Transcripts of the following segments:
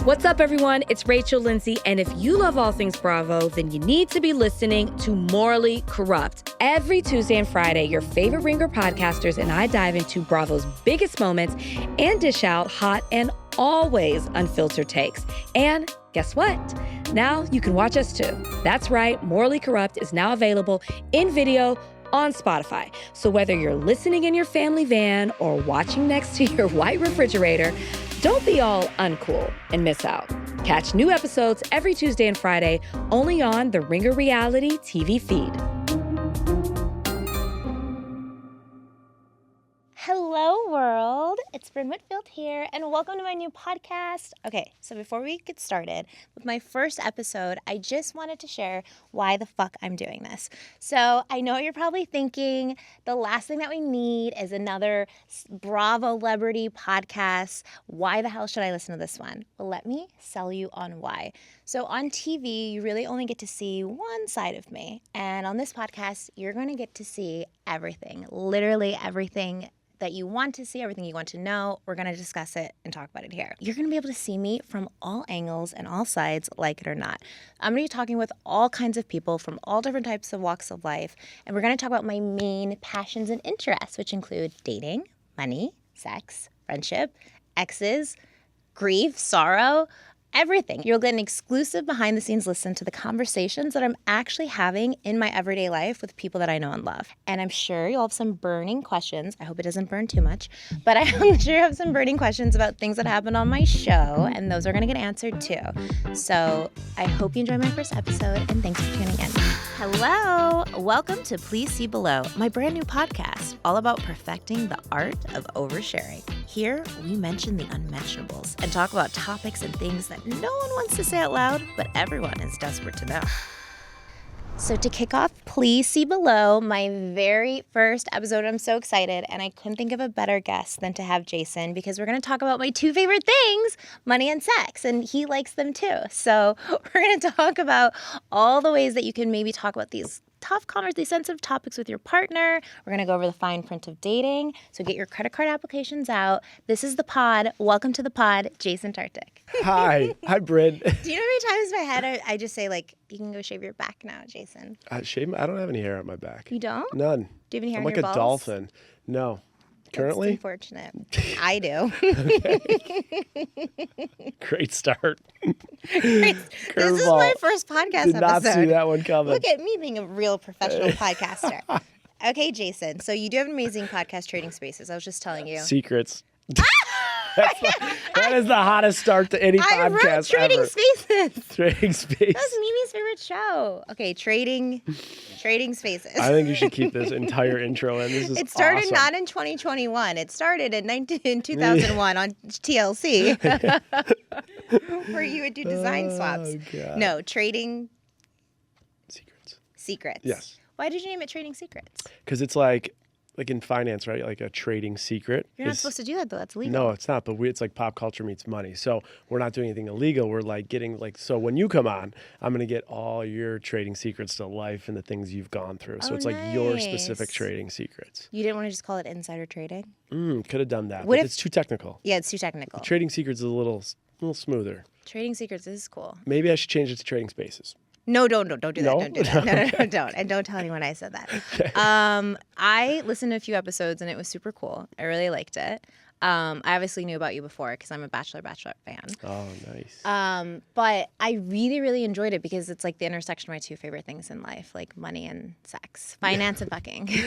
What's up, everyone? It's Rachel Lindsay, and if you love all things Bravo, then you need to be listening to Morally Corrupt. Every Tuesday and Friday, your favorite Ringer podcasters and I dive into Bravo's biggest moments and dish out hot and always unfiltered takes. And guess what? Now you can watch us too. That's right, Morally Corrupt is now available in video on Spotify. So whether you're listening in your family van or watching next to your white refrigerator, don't be all uncool and miss out. Catch new episodes every Tuesday and Friday only on the Ringer Reality TV feed. Hello, world. It's Brynn Whitfield here, and welcome to my new podcast. Okay, so before we get started with my first episode, I just wanted to share why the fuck I'm doing this. So I know you're probably thinking the last thing that we need is another Bravo celebrity podcast. Why the hell should I listen to this one? Well, let me sell you on why. So on TV, you really only get to see one side of me. And on this podcast, you're going to get to see everything, literally everything that you want to see, everything you want to know. We're going to discuss it and talk about it here. You're going to be able to see me from all angles and all sides, like it or not. I'm going to be talking with all kinds of people from all different types of walks of life, and we're going to talk about my main passions and interests, which include dating, money, sex, friendship, exes, grief, sorrow, everything. You'll get an exclusive behind-the-scenes listen to the conversations that I'm actually having in my everyday life with people that I know and love. And I'm sure you'll have some burning questions. I hope it doesn't burn too much. But I'm sure you have some burning questions about things that happen on my show, and those are going to get answered too. So I hope you enjoy my first episode, and thanks for tuning in. Hello! Welcome to Please See Below, my brand new podcast, all about perfecting the art of oversharing. Here, we mention the unmentionables and talk about topics and things that no one wants to say out loud, but everyone is desperate to know. So to kick off Please See Below, my very first episode, I'm so excited, and I couldn't think of a better guest than to have Jason, because we're going to talk about my two favorite things, money and sex, and he likes them too. So we're going to talk about all the ways that you can maybe talk about these these sensitive topics with your partner. We're going to go over the fine print of dating. So get your credit card applications out. This is the pod. Welcome to the pod, Jason Tartick. Hi. Hi, Brynn. Do you know how many times in my head I just say, like, you can go shave your back now, Jason? I don't have any hair on my back. You don't? None. Do you have any hair I'm on your balls? like a dolphin. No. Currently? That's unfortunate. I do. Great start. This is my first podcast Did episode. not see that one coming. Look at me being a real professional podcaster. Okay, Jason. So you do have an amazing podcast, Trading Spaces. I was just telling you. Secrets. That is the hottest start to any I podcast wrote Trading ever. Spaces. Trading Spaces. That's Mimi's favorite show. Okay, Trading Spaces. I think you should keep this entire intro in. This is It started awesome. not in 2021. It started in 2001 on TLC, where you would do design swaps. God. No, Trading Secrets. Secrets. Yes. Why did you name it Trading Secrets? Because it's like in finance, right? Like a trading secret. You're not supposed to do that, though. That's illegal. No, it's not. But it's like pop culture meets money. So we're not doing anything illegal. We're like getting so when you come on, I'm going to get all your trading secrets to life and the things you've gone through. So it's like your specific trading secrets. You didn't want to just call it insider trading? Could have done that. What But if- it's too technical. Yeah, it's too technical. Trading secrets is a little smoother. Trading Secrets is cool. Maybe I should change it to Trading Spaces. No, don't do that. No? Don't do that. No, don't. And don't tell anyone I said that. Okay. I listened to a few episodes and it was super cool. I really liked it. I obviously knew about you before because I'm a Bachelorette fan. Oh, nice. But I really, really enjoyed it because it's like the intersection of my two favorite things in life, like money and sex, finance and fucking. Is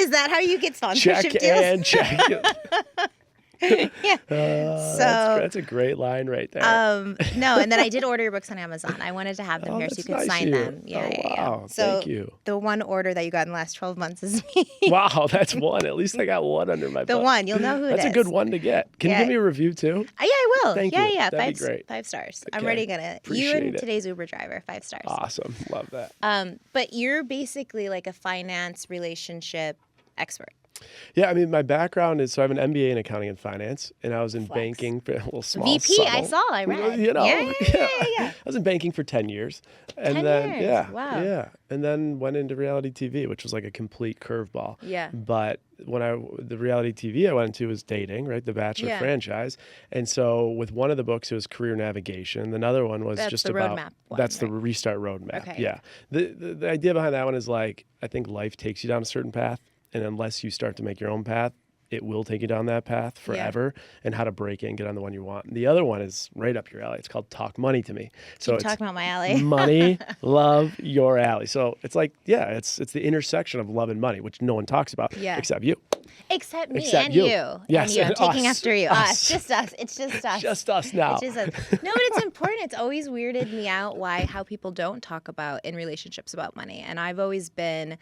that how you get sponsorship Check deals? and check. Yeah. That's a great line right there. No, and then I did order your books on Amazon. I wanted to have them here so you that's could nice sign of you. them. Yeah, Oh, yeah. wow. So Thank you. the one order that you got in the last 12 months is me. Wow, that's one. At least I got one under my The belt. one. You'll know who it is. That's a good one to get. Can you give me a review too? Yeah, I will. Thank yeah, you. yeah. That'd be great. 5 stars. Okay. I'm already gonna. You Appreciate and it. today's Uber driver, 5 stars. Awesome. Love that. But you're basically like a finance relationship expert. Yeah, I mean, my background is, so I have an MBA in accounting and finance, and I was in Flex. banking for a little small. VP, I saw, I read. You know, Yeah. I was in banking for 10 years. And 10 then, years, yeah, wow. yeah. And then went into reality TV, which was like a complete curveball. Yeah. But the reality TV I went into was dating, right? The Bachelor franchise. And so with one of the books, it was career navigation. Another one was That's just the about, roadmap one, that's the right? restart roadmap. Okay. Yeah. The idea behind that one is like, I think life takes you down a certain path. And unless you start to make your own path, it will take you down that path forever, and how to break it and get on the one you want. And the other one is right up your alley. It's called Talk Money to Me. So Keep talking about my alley. money, love, your alley. So it's like, yeah, it's the intersection of love and money, which no one talks about except you. Except me Except and you. you. Yes, and you. I'm and taking us. after you. Us. Just us. It's just us. Just us now. It's just us. No, but it's important. It's always weirded me out how people don't talk about in relationships about money. And I've always been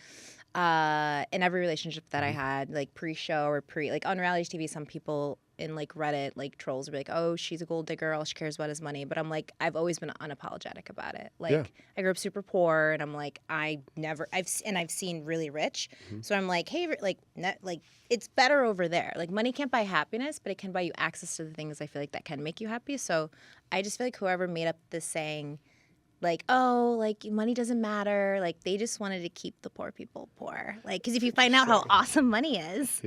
in every relationship that I had, like pre-show or like on reality TV, some people in like Reddit, like trolls would be like, oh, she's a gold digger, all she cares about is money. But I'm like, I've always been unapologetic about it. Like I grew up super poor, and I'm like, I've seen really rich. So I'm like, hey, like it's better over there. Like money can't buy happiness, but it can buy you access to the things I feel like that can make you happy. So I just feel like whoever made up this saying, like, oh, like money doesn't matter. Like they just wanted to keep the poor people poor. Like, because if you find out how awesome money is,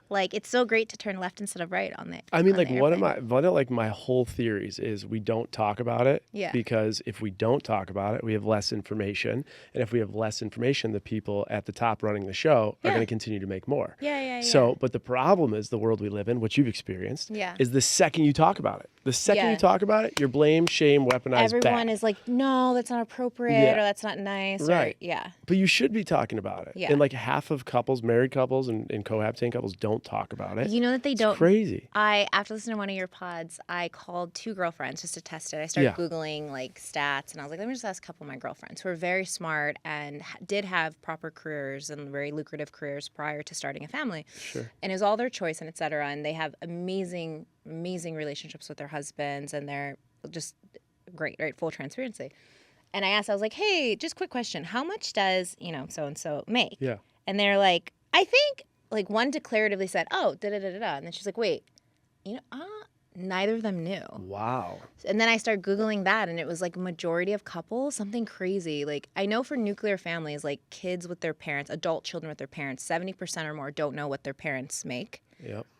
like it's so great to turn left instead of right on the. I mean, like one of my whole theories is we don't talk about it. Yeah. Because if we don't talk about it, we have less information, and if we have less information, the people at the top running the show are going to continue to make more. So, but the problem is the world we live in, which you've experienced, is the second you talk about it. The second you talk about it, you're blame, shame, weaponized. Everyone is like, no, that's not appropriate, or that's not nice. Right. Or, But you should be talking about it. And like half of couples, married couples and cohabitating couples don't talk about it. You know that they don't. It's crazy. After listening to one of your pods, I called 2 girlfriends just to test it. I started Googling like stats, and I was like, let me just ask a couple of my girlfriends who are very smart and did have proper careers and very lucrative careers prior to starting a family. Sure. And it was all their choice and et cetera. And they have amazing relationships with their husbands, and they're just great, right? Full transparency. And I was like, hey, just quick question. How much does, so-and-so make? Yeah. And they're like, I think, like one declaratively said, oh, da-da-da-da-da. And then she's like, wait, neither of them knew. Wow. And then I started Googling that, and it was like majority of couples, something crazy. Like I know for nuclear families, like kids with their parents, adult children with their parents, 70% or more don't know what their parents make.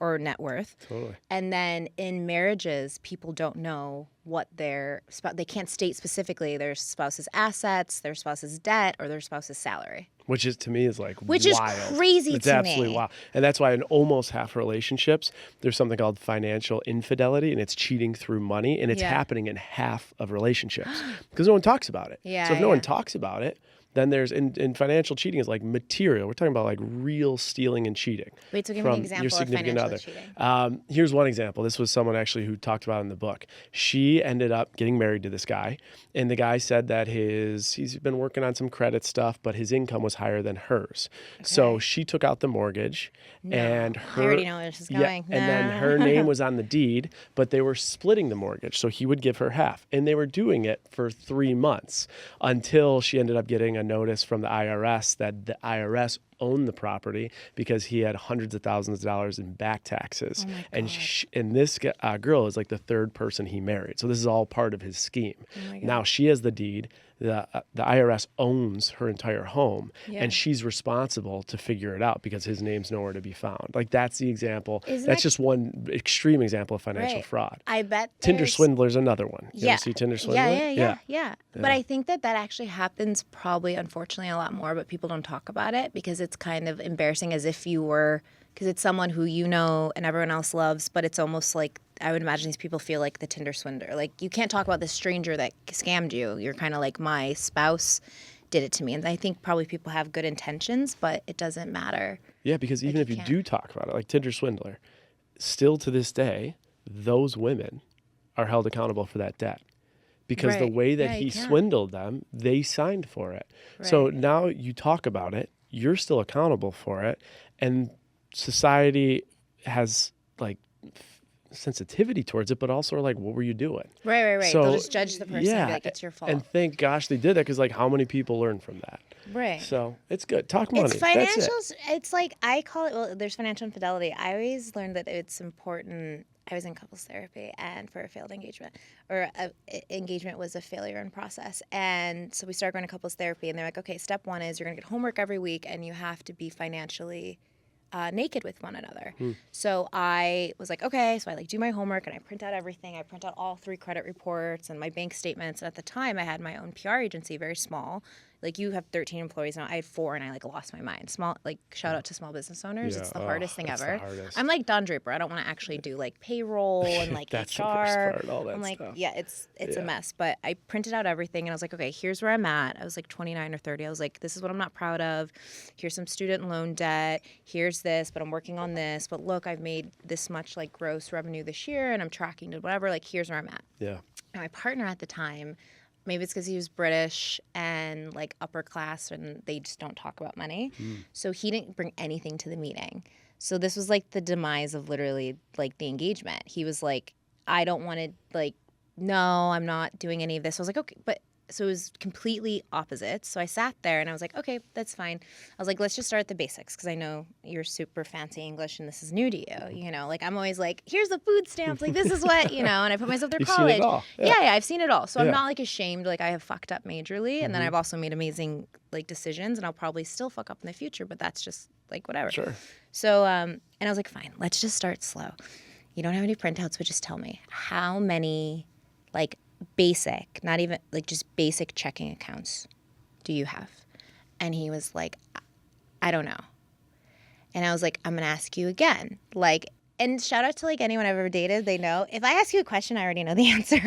Or net worth. Totally. And then in marriages, people don't know what they can't state specifically their spouse's assets, their spouse's debt, or their spouse's salary. Which is, to me, is like Which wild. is crazy to me. It's absolutely wild. And that's why in almost half relationships, there's something called financial infidelity, and it's cheating through money, and it's happening in half of relationships because no one talks about it. So if no one talks about it, then there's, in financial cheating is like material. We're talking about like real stealing and cheating. Wait, so give me an example of financial cheating. Here's one example. This was someone actually who talked about it in the book. She ended up getting married to this guy, and the guy said that he's been working on some credit stuff, but his income was higher than hers. So she took out the mortgage, and I already know where this is going. And then her name was on the deed, but they were splitting the mortgage, so he would give her half, and they were doing it for 3 months until she ended up getting a notice from the IRS that the IRS owned the property because he had hundreds of thousands of dollars in back taxes. Oh And this girl is like the 3rd person he married. So this is all part of his scheme. Now she has the deed. The IRS owns her entire home, and she's responsible to figure it out because his name's nowhere to be found. Like that's the example. That's just one extreme example of financial fraud. I bet Tinder swindler's another one. You ever see Tinder swindler? Yeah. But I think that actually happens probably, unfortunately, a lot more, but people don't talk about it because it's kind of embarrassing as if you were, because it's someone who you know and everyone else loves, but it's almost like, I would imagine these people feel like the Tinder swindler. Like you can't talk about this stranger that scammed you. You're kind of like, my spouse did it to me. And I think probably people have good intentions, but it doesn't matter. Yeah, because even if you do talk about it, like Tinder swindler, still to this day, those women are held accountable for that debt. Because the way that he swindled them, they signed for it. So now you talk about it, you're still accountable for it, and society has like sensitivity towards it, but also are like, what were you doing? Right. So, They'll just judge the person and be like, it's your fault. And thank gosh they did that, because like how many people learn from that? Right. So it's good. Talk money. It's financials. That's it. It's like, I call it, well, there's financial infidelity. I always learned that it's important. I was in couples therapy, and for a failed engagement, or engagement was a failure in process. And so we started going to couples therapy, and they're like, okay, step one is you're going to get homework every week, and you have to be financially naked with one another. So I was like, okay. So I like do my homework, and I print out everything. I print out all 3 credit reports and my bank statements. And at the time I had my own PR agency, very small. Like, you have 13 employees now. I had 4, and I like lost my mind. Shout out to small business owners. Yeah. It's the hardest thing ever. The hardest. I'm like Don Draper. I don't want to actually do like payroll and like That's HR. the worst part, all that I'm like, stuff. yeah, it's a mess. But I printed out everything, and I was like, okay, here's where I'm at. I was like 29 or 30. I was like, this is what I'm not proud of. Here's some student loan debt. Here's this, but I'm working on this. But look, I've made this much like gross revenue this year, and I'm tracking to whatever. Like, here's where I'm at. Yeah. And my partner at the time, maybe it's because he was British and like upper class, and they just don't talk about money. So he didn't bring anything to the meeting. So this was like the demise of literally like the engagement. He was like, I don't want to, like, no, I'm not doing any of this. I was like, okay, but so it was completely opposite. So I sat there and I was like, okay, that's fine. I was like, let's just start at the basics, because I know you're super fancy English and this is new to you. You know, like, I'm always like, here's the food stamps. Like, this is what, you know, and I put myself through You've college. seen it all. Yeah, I've seen it all. So I'm Yeah. not like ashamed. Like, I have fucked up majorly, and then I've also made amazing like decisions, and I'll probably still fuck up in the future, but that's just like whatever. Sure. So, and I was like, fine, let's just start slow. You don't have any printouts, but just tell me how many like basic, not even like just basic checking accounts do you have? And he was like, I don't know. And I was like, I'm gonna ask you again. Like, and shout out to like anyone I've ever dated, they know if I ask you a question, I already know the answer.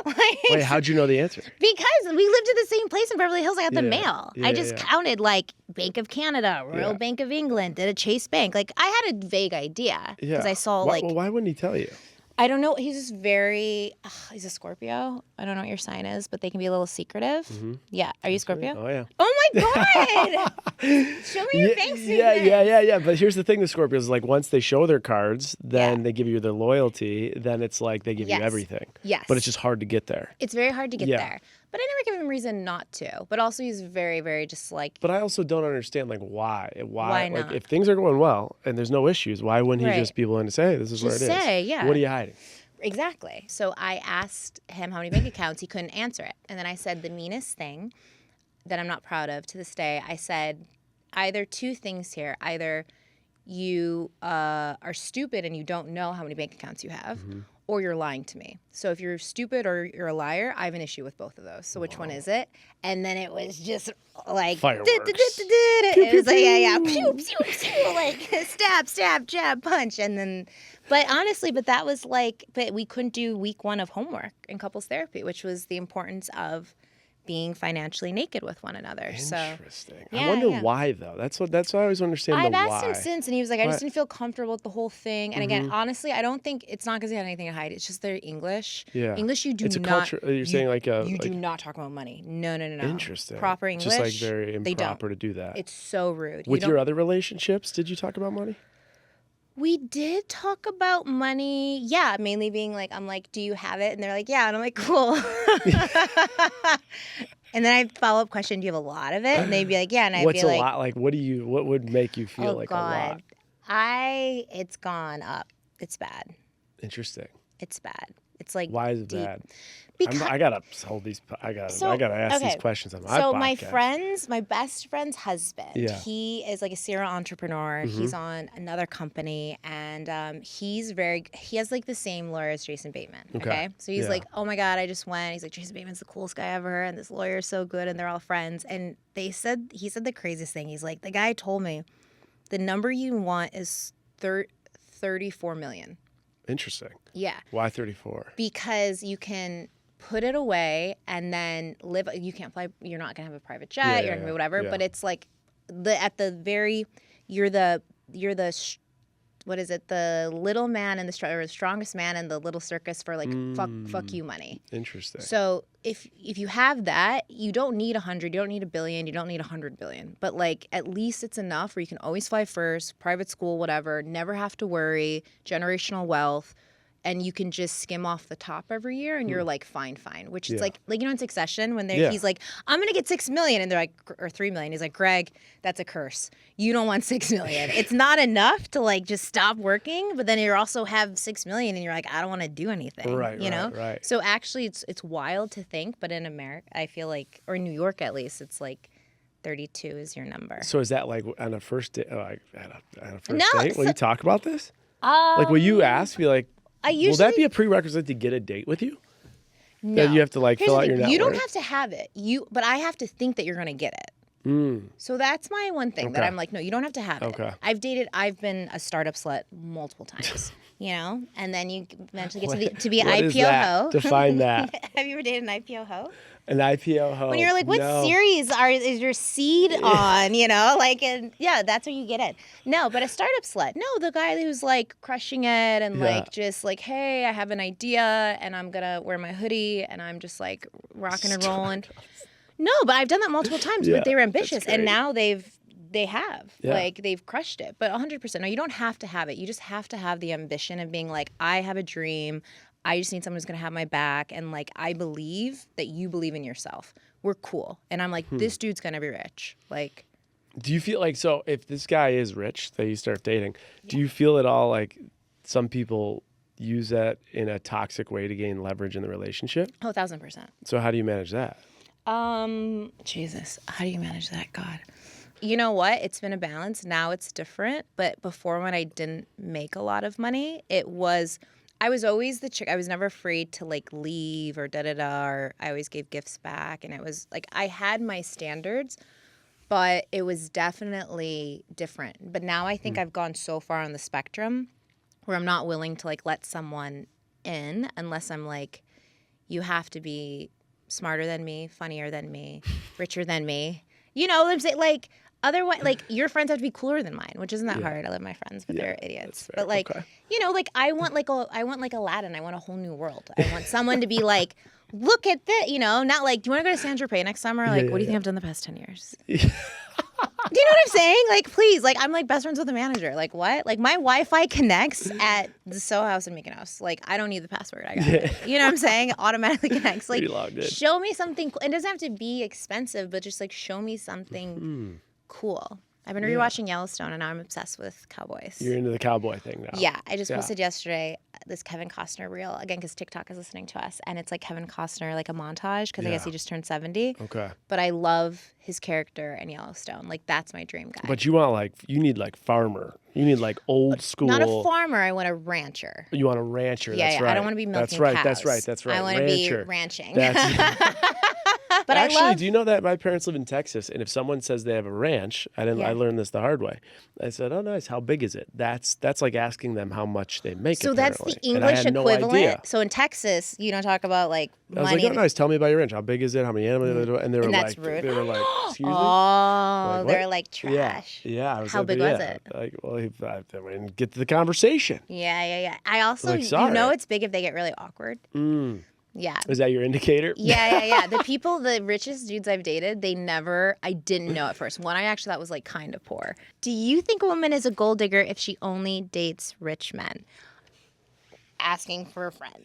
Like, Wait, how'd you know the answer? because we lived in the same place in Beverly Hills. I got the mail. Yeah, I just counted like Bank of Canada, Royal Yeah. Bank of England, did a Chase Bank. Like, I had a vague idea because I saw like, Why wouldn't he tell you? I don't know. He's just very, he's a Scorpio. I don't know what your sign is, but they can be a little secretive. Yeah. Are you Scorpio? Oh yeah. Oh my God. Show me your bank statement. Yeah. But here's the thing with Scorpios is like, once they show their cards, then they give you their loyalty, then it's like they give you everything. Yes. But it's just hard to get there. It's very hard to get Yeah. there. But I never give him reason not to. But also he's very, very just like. But I also don't understand like why. Why Like, not? if things are going well and there's no issues, why wouldn't he Right. just be willing to say, hey, this is Just where it is? say, yeah. What are you hiding? Exactly. So I asked him how many bank accounts. He couldn't answer it. And then I said the meanest thing that I'm not proud of to this day. I said either 2 things here. Either you are stupid and you don't know how many bank accounts you have, or you're lying to me. So if you're stupid or you're a liar, I have an issue with both of those. So which one is it? And then it was just like Fireworks. It was like yeah, pew pew pew, like stab jab punch, and then. But honestly, that was like, but we couldn't do week 1 of homework in couples therapy, which was the importance of being financially naked with one another. Interesting. So, I wonder why though. That's what I always understand. I've the asked why. him since, and he was like, I just didn't feel comfortable with the whole thing. And again, honestly, I don't think it's not because he had anything to hide. It's just their English. Yeah. English, you do It's a not. culture. You're saying like a. You like, do not talk about money. No. Interesting. Proper English. Just like very they don't. improper to do that. It's so rude. With your other relationships, did you talk about money? We did talk about money. Yeah, mainly being like, I'm like, do you have it? And they're like, yeah. And I'm like, cool. And then I follow up question, do you have a lot of it? And they'd be like, yeah. And I'd What's be like, a lot? Like, what would make you feel like a lot? It's gone up. It's bad. Interesting. It's bad. It's like Why is it deep. bad? Because I gotta hold these. I gotta ask these questions on my podcast. So my best friend's husband, he is like a serial entrepreneur. He's on another company, and he has like the same lawyer as Jason Bateman. Okay. So he's like, oh my God, I just went. He's like, Jason Bateman's the coolest guy ever, and this lawyer is so good, and they're all friends. And he said the craziest thing. He's like, the guy told me, the number you want is 34 million. Interesting. Yeah. Why 34? Because you can put it away and then live. You can't fly. You're not gonna have a private jet. You're gonna do whatever. Yeah. But it's like you're the what is it? The little man in the strongest man in the little circus for like fuck you money. Interesting. So if you have that, you don't need 100. You don't need $1 billion. You don't need 100 billion. But like at least it's enough where you can always fly first, private school, whatever. Never have to worry. Generational wealth. and you can just skim off the top every year and you're like, fine. Which is like, in Succession when he's like, I'm going to get 6 million. And they're like, or 3 million. He's like, Greg, that's a curse. You don't want 6 million. It's not enough to like just stop working. But then you also have 6 million and you're like, I don't want to do anything. Right. So actually it's wild to think. But in America, I feel like, or in New York at least, it's like 32 is your number. So is that like on a first date? Like at a first date? Will you talk about this? Like, will you ask? Be like, will that be a prerequisite to get a date with you? No. That you have to like fill out your network? You don't have to have it. But I have to think that you're going to get it. So that's my one thing that I'm like, no, you don't have to have it. I've been a startup slut multiple times, and then you eventually get to be an IPO hoe. Define that. Have you ever dated an IPO hoe? An IPO hoe. When you're like, what series is your seed on? And that's where you get it. No, but a startup slut. No, the guy who's like crushing it and like just like, hey, I have an idea and I'm gonna wear my hoodie and I'm just like rocking and rolling. No, but I've done that multiple times. But they were ambitious and now they have like they've crushed it. But 100%. No, you don't have to have it. You just have to have the ambition of being like, I have a dream. I just need someone who's going to have my back. And like, I believe that you believe in yourself. We're cool. And I'm like, this dude's going to be rich. Like, do you feel like, so if this guy is rich that you start dating, do you feel at all like some people use that in a toxic way to gain leverage in the relationship? Oh, 1,000%. So how do you manage that? Jesus, how do you manage that? God. You know what? It's been a balance. Now it's different. But before, when I didn't make a lot of money, I was always the chick. I was never afraid to like leave or or I always gave gifts back. And it was like, I had my standards, but it was definitely different. But now I think I've gone so far on the spectrum where I'm not willing to like let someone in unless I'm like, you have to be smarter than me, funnier than me, richer than me. You know what I'm saying? Like, otherwise, like, your friends have to be cooler than mine, which isn't that hard. I love my friends, but they're idiots. But like, like I want like Aladdin. I want a whole new world. I want someone to be like, look at this, not like, do you want to go to San Tropez next summer? Like, what do you think I've done the past 10 years? Do you know what I'm saying? Like, please, like, I'm like best friends with the manager. Like, what? Like, my Wi-Fi connects at the Soho House in Mykonos. Like, I don't need the password. I got it. You know what I'm saying? It automatically connects. Like, show me something. It doesn't have to be expensive, but just like show me something cool. I've been rewatching Yellowstone, and now I'm obsessed with cowboys. You're into the cowboy thing now. Yeah, I just posted yesterday this Kevin Costner reel, again, because TikTok is listening to us, and it's like Kevin Costner, like a montage, because I guess he just turned 70. Okay. But I love his character in Yellowstone. Like, that's my dream guy. But you want like, you need like farmer. You need like old school. Not a farmer, I want a rancher. You want a rancher, yeah, that's right. I don't want to be milking cows. That's right. I want to be ranching. But actually, do you know that my parents live in Texas, and if someone says they have a ranch, I learned this the hard way. I said, "Oh, nice. How big is it?" That's like asking them how much they make. So apparently. That's the English equivalent. So in Texas, you don't talk about like money. I was like, "Oh, nice. Tell me about your ranch. How big is it? How many animals?" And they were like, rude. "They were like, excuse me." Oh, they're like trash. Yeah. I was how big was it? Like, well, I didn't get to the conversation. Yeah. I also, like, it's big if they get really awkward. Yeah. Is that your indicator? Yeah. The richest dudes I've dated, I didn't know at first. One I actually thought was like kind of poor. Do you think a woman is a gold digger if she only dates rich men? Asking for a friend.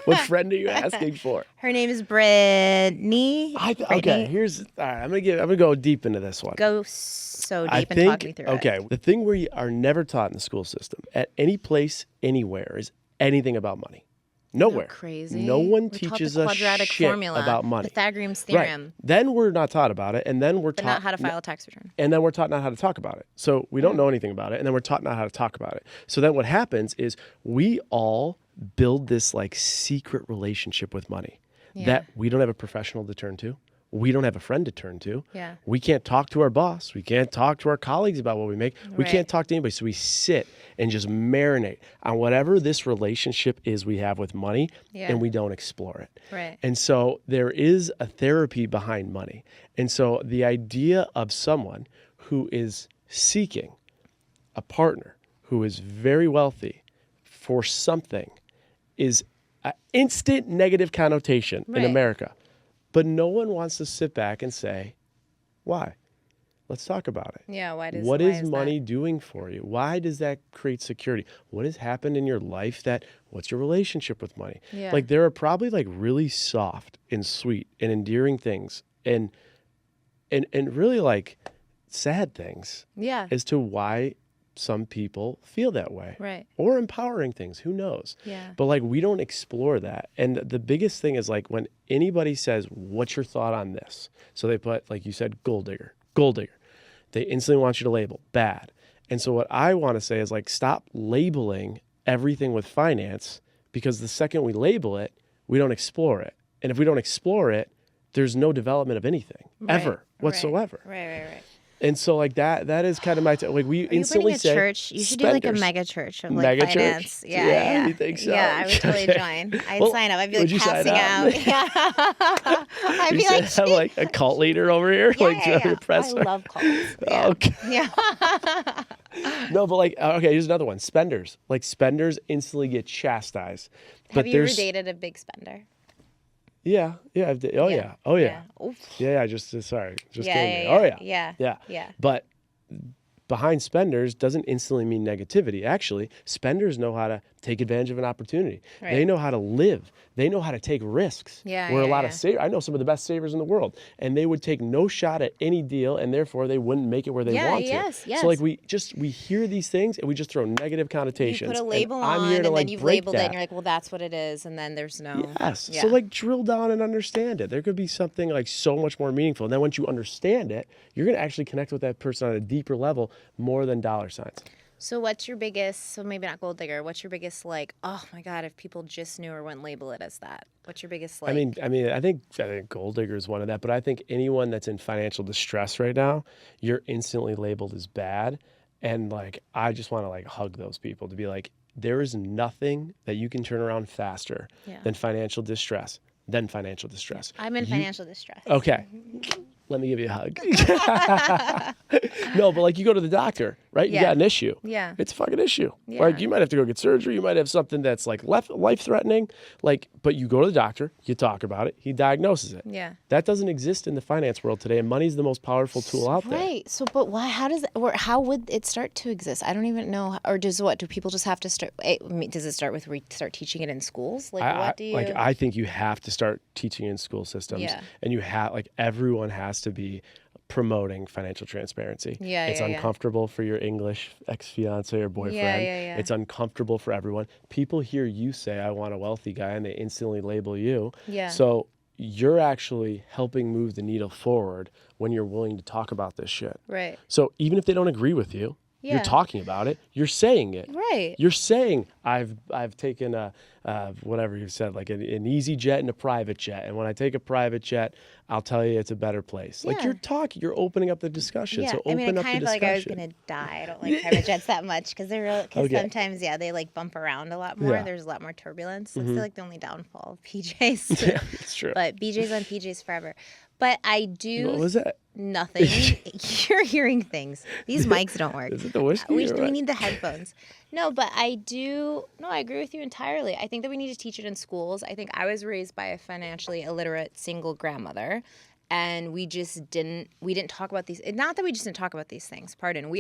What friend are you asking for? Her name is Brittany. Okay, all right, I'm gonna go deep into this one. Go so deep and talk me through it. Okay, the thing we are never taught in the school system, at any place, anywhere, is anything about money. Nowhere. Crazy. No one teaches us shit formula, about money. Pythagorean's theorem. Right. Then we're not taught about it, and then we're taught not how to file a tax return. And then we're taught not how to talk about it. So we don't know anything about it, and then we're taught not how to talk about it. So then what happens is we all build this like secret relationship with money that we don't have a professional to turn to. We don't have a friend to turn to. Yeah. We can't talk to our boss. We can't talk to our colleagues about what we make. We can't talk to anybody. So we sit and just marinate on whatever this relationship is we have with money, and we don't explore it. Right. And so there is a therapy behind money. And so the idea of someone who is seeking a partner who is very wealthy for something is an instant negative connotation in America. But no one wants to sit back and say, why? Let's talk about it. Yeah, what is money doing for you? Why does that create security? What has happened in your life what's your relationship with money? Yeah. Like there are probably like really soft and sweet and endearing things and really like sad things as to why some people feel that way. Right. Or empowering things, who knows? Yeah. But like we don't explore that. And the biggest thing is like when anybody says, what's your thought on this? So they put, like you said, gold digger. They instantly want you to label bad. And so what I want to say is like, stop labeling everything with finance, because the second we label it, we don't explore it. And if we don't explore it, there's no development of anything ever whatsoever. Right. And so like that is kind of my like we instantly say church. You should spenders. do like a mega church of like Mega finance. church? Yeah. You think so? Yeah, I would totally join. I'd sign up. I'd be would like you sign passing up? out. Yeah. I'd You be like, have like a cult leader over here, yeah. impress I her? love cults. Yeah. Okay. Yeah. No, but like okay, here's another one. Spenders. Like spenders instantly get chastised. Have you ever dated a big spender? Yeah. Oof. Yeah. Just sorry. Just kidding. Yeah. But behind spenders doesn't instantly mean negativity. Actually, spenders know how to take advantage of an opportunity. Right. They know how to live. They know how to take risks. Where a lot of I know some of the best savers in the world, and they would take no shot at any deal, and therefore they wouldn't make it where they want to. Yes. So like we hear these things and we just throw negative connotations. You put a label and I'm on, here to and like then you've break labeled that. it, and you're like, well, that's what it is, and then there's no. Yes. Yeah. So like drill down and understand it. There could be something like so much more meaningful. And then once you understand it, you're going to actually connect with that person on a deeper level more than dollar signs. So what's your biggest, so maybe not gold digger, what's your biggest like, oh my God, if people just knew or wouldn't label it as that? What's your biggest like? I think gold digger is one of that, but I think anyone that's in financial distress right now, you're instantly labeled as bad. And like, I just want to like hug those people to be like, there is nothing that you can turn around faster than financial distress. I'm in financial distress. Okay. Let me give you a hug. No, but like you go to the doctor, right? You got an issue. Yeah. It's a fucking issue. Yeah. Like you might have to go get surgery. You might have something that's like life-threatening. Like, but you go to the doctor, you talk about it, he diagnoses it. Yeah. That doesn't exist in the finance world today, and money's the most powerful tool out there. Right. So, but why? How does? Or how would it start to exist? I don't even know. Or do people just have to start? Does it start with start teaching it in schools? Like, what do you? Like, I think you have to start teaching in school systems. Yeah. And you have everyone has to be promoting financial transparency. It's uncomfortable for your English ex-fiance or boyfriend. Yeah. It's uncomfortable for everyone. People hear you say, I want a wealthy guy, and they instantly label you. Yeah. So you're actually helping move the needle forward when you're willing to talk about this shit. Right. So even if they don't agree with you, you're talking about it. You're saying it. Right. You're saying I've taken a whatever you said, like an easy jet and a private jet, and when I take a private jet, I'll tell you it's a better place. Like you're talking, you're opening up the discussion. Yeah. So open up the discussion. I kind of felt like I was gonna die. I don't like private jets that much because sometimes they like bump around a lot more. Yeah. There's a lot more turbulence. That's like the only downfall of PJs. Yeah, it's true. But BJ's on PJs forever. But I do. What was that? Nothing. You're hearing things. These mics don't work. Is it the whiskey? We need the headphones. No, but I do. No, I agree with you entirely. I think that we need to teach it in schools. I think I was raised by a financially illiterate single grandmother, and we didn't talk about these. Not that we just didn't talk about these things. Pardon.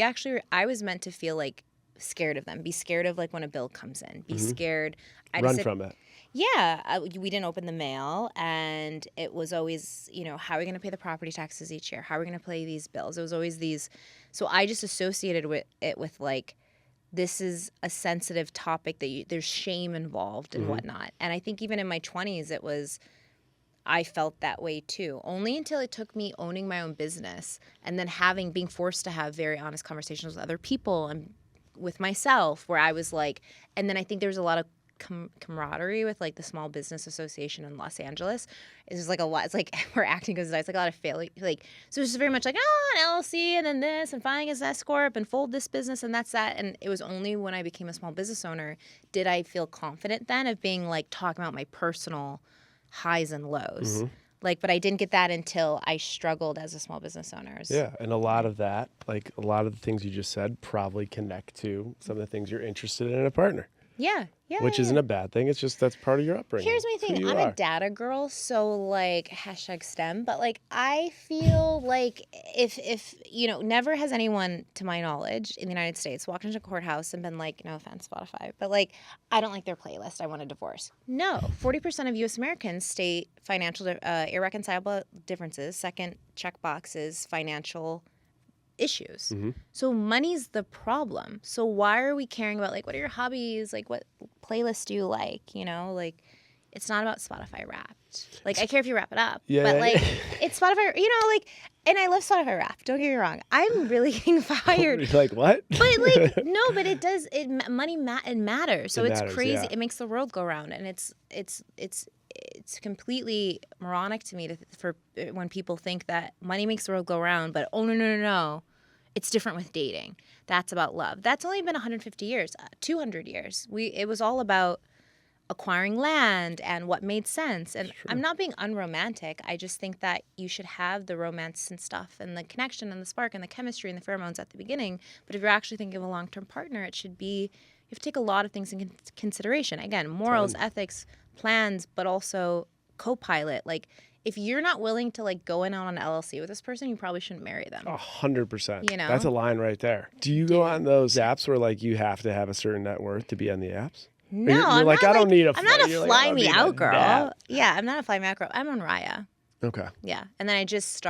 I was meant to feel like scared of them. Be scared of like when a bill comes in. Be scared. Run from it. Yeah, we didn't open the mail, and it was always, how are we going to pay the property taxes each year? How are we going to pay these bills? It was always these. So I just associated it with like, this is a sensitive topic that there's shame involved and whatnot. And I think even in my 20s, I felt that way too. Only until it took me owning my own business and then being forced to have very honest conversations with other people and with myself, where I was like, and then I think there was a lot of camaraderie with like the Small Business Association in Los Angeles. It's just like a lot. It's like where acting goes, it's like a lot of failure. Like, so it's just very much like, an LLC and then this and filing as S Corp and fold this business and that's that. And it was only when I became a small business owner did I feel confident then of being like talking about my personal highs and lows. But I didn't get that until I struggled as a small business owner. Yeah, and a lot of that, like a lot of the things you just said, probably connect to some of the things you're interested in a partner. Yeah. Yeah. Which isn't a bad thing. It's just that's part of your upbringing. Here's my thing. I'm a data girl, so like #STEM, but like I feel like if never has anyone, to my knowledge, in the United States walked into a courthouse and been like, no offense, Spotify, but like, I don't like their playlist, I want a divorce. No, 40% of U.S. Americans state financial irreconcilable differences. Second checkbox is financial issues. So money's the problem. So why are we caring about like what are your hobbies? Like what playlist do you like? Like it's not about Spotify Wrapped. Like I care if you wrap it up. But like it's Spotify, like, and I love Spotify Wrapped. Don't get me wrong. I'm really getting fired. You're like what? But like no, but it does. Money matters. So it's matters, crazy. yeah. It makes the world go round, and it's completely moronic to me for when people think that money makes the world go round, but no. It's different with dating. That's about love. That's only been 150 years, 200 years. It was all about acquiring land and what made sense. And I'm not being unromantic. I just think that you should have the romance and stuff and the connection and the spark and the chemistry and the pheromones at the beginning. But if you're actually thinking of a long-term partner, it should be, you have to take a lot of things in consideration. Again, morals, ethics, plans, but also co-pilot. Like, if you're not willing to like go in on an LLC with this person, you probably shouldn't marry them. 100%. That's a line right there. Do you go on those apps where like you have to have a certain net worth to be on the apps? No, you're like, I don't need a. I'm not a fly me out girl. Nap. Yeah, I'm not a fly me out girl. I'm on Raya. Okay. Yeah, and then I just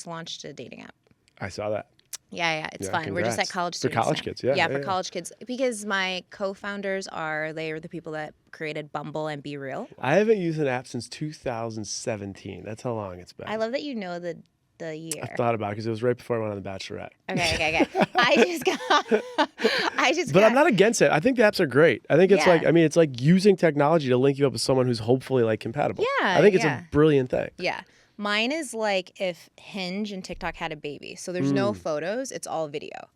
launched a dating app. I saw that. Yeah, it's fun. Congrats. We're just at college students. For college kids, yeah. Yeah, for college kids. Because my co-founders they are the people that created Bumble and Be Real. I haven't used an app since 2017. That's how long it's been. I love that you know the year. I thought about it because it was right before I went on The Bachelorette. Okay. But I'm not against it. I think the apps are great. I think it's it's like using technology to link you up with someone who's hopefully like compatible. Yeah. I think it's a brilliant thing. Yeah. Mine is like if Hinge and TikTok had a baby. So there's no photos, it's all video.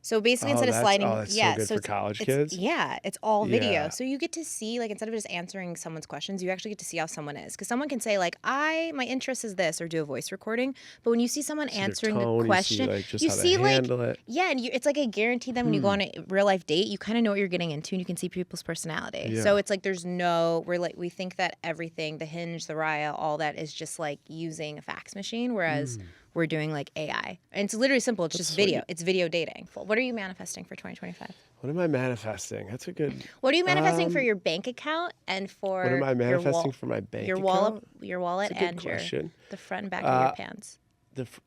So basically, instead of sliding, that's so good for college kids. Yeah, it's all video. Yeah. So you get to see, like, instead of just answering someone's questions, you actually get to see how someone is. Because someone can say, like, my interest is this, or do a voice recording. But when you see someone answering the question, you see how they handle it. Yeah, and it's like a guarantee that when you go on a real life date, you kind of know what you're getting into, and you can see people's personality. Yeah. So it's like we think that everything, the Hinge, the Raya, all that is just like using a fax machine, whereas we're doing like AI. And it's literally simple. It's just video. It's video dating. What are you manifesting for 2025? What am I manifesting? That's a good... What are you manifesting for your bank account and for... What am I manifesting for my bank account? Your wallet and the front and back of your pants.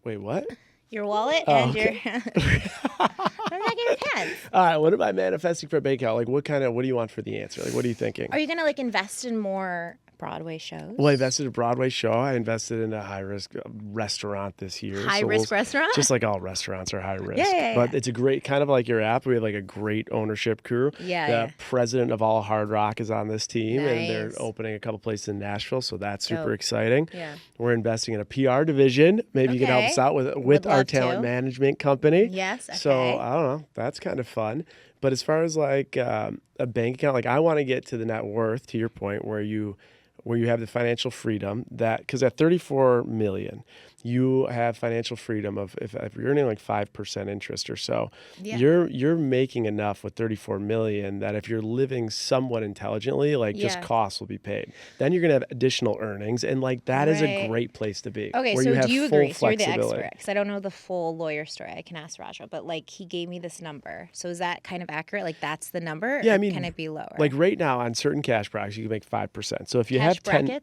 Wait, what? Your wallet and your... front and back of your pants. All right, what am I manifesting for a bank account? Like, what do you want for the answer? Like, what are you thinking? Are you going to like invest in more Broadway shows? Well, I invested in a Broadway show. I invested in a high-risk restaurant this year. High-risk restaurant? Just like all restaurants are high-risk. Yeah. But it's a great, kind of like your app, we have like a great ownership crew. The president of all Hard Rock is on this team, and they're opening a couple places in Nashville, so that's super exciting. Yeah. We're investing in a PR division. Maybe you can help us out with our talent management company. Yes, okay. So, I don't know. That's kind of fun. But as far as like a bank account, like I want to get to the net worth, to your point, where you have the financial freedom because at 34 million, you have financial freedom of if you're earning like 5% interest or so, you're making enough with 34 million that if you're living somewhat intelligently, like just costs will be paid. Then you're gonna have additional earnings, and like that is a great place to be. Okay, where so you have do you full agree? So you're the flexibility. expert, because I don't know the full lawyer story. I can ask Raja, but like he gave me this number. So is that kind of accurate? Like that's the number? Yeah, or I mean, can it be lower? Like right now on certain cash products, you can make 5%. So if you have 10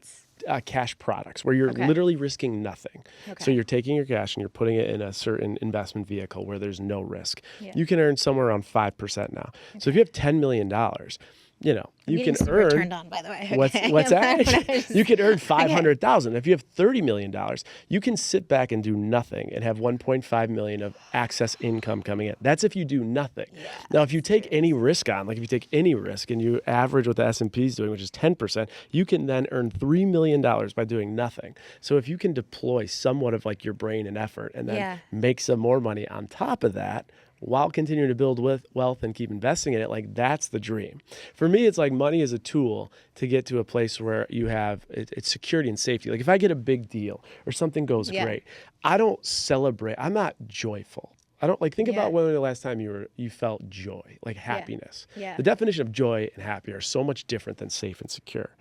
cash products where you're literally risking nothing. So you're taking your cash and you're putting it in a certain investment vehicle where there's no risk. You can earn somewhere around 5% now. So if you have $10 million, you can earn. Turned on, by the way. Okay. What's that? You can earn $500,000. If you have $30 million, you can sit back and do nothing and have $1.5 million of excess income coming in. That's if you do nothing. Yeah, now, if you take any risk on, like if you take any risk and you average what the S&P is doing, which is 10%, you can then earn $3 million by doing nothing. So if you can deploy somewhat of like your brain and effort and then make some more money on top of that, while continuing to build wealth and keep investing in it, like that's the dream. For me, it's like money is a tool to get to a place where you have it's security and safety. Like if I get a big deal or something goes great, I don't celebrate. I'm not joyful. I don't think about when the last time you felt joy, like happiness. Yeah. The definition of joy and happy are so much different than safe and secure.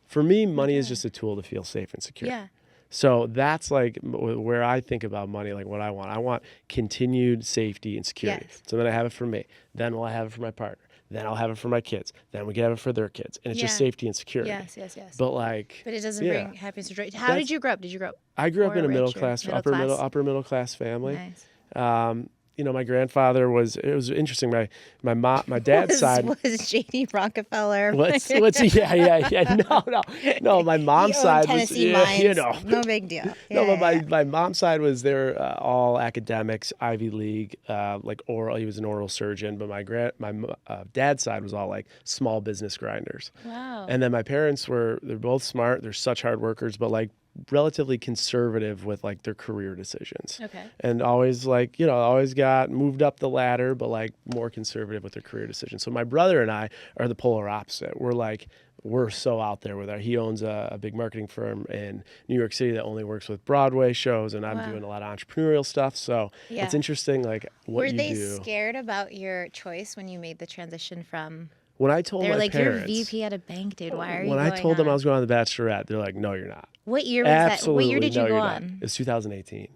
For me, money is just a tool to feel safe and secure. Yeah. So that's like where I think about money, like what I want. I want continued safety and security. Yes. So then I have it for me. Then I'll have it for my partner. Then I'll have it for my kids. Then we can have it for their kids. And it's just safety and security. Yes. But But it doesn't bring happiness or joy. How did you grow up? Did you grow up? I grew up in a upper middle class family. Nice. My grandfather it was interesting. My dad's side was J.D. Rockefeller. What's yeah. No. My mom's side was no big deal. But my mom's side was they're all academics, Ivy League, like oral. He was an oral surgeon. But my dad's side was all like small business grinders. Wow. And then my parents they're both smart. They're such hard workers, but like relatively conservative with like their career decisions. Okay. And always always got moved up the ladder, but like more conservative with their career decisions. So my brother and I are the polar opposite. We're so out there with he owns a big marketing firm in New York City that only works with Broadway shows, and I'm doing a lot of entrepreneurial stuff. So it's interesting, like what you do. Were they scared about your choice when you made the transition from? When I told my parents, you're VP at a bank, dude. Why are you? When I told them I was going on The Bachelorette, they're like, "No, you're not." What year was that? What year did you go on? It was 2018.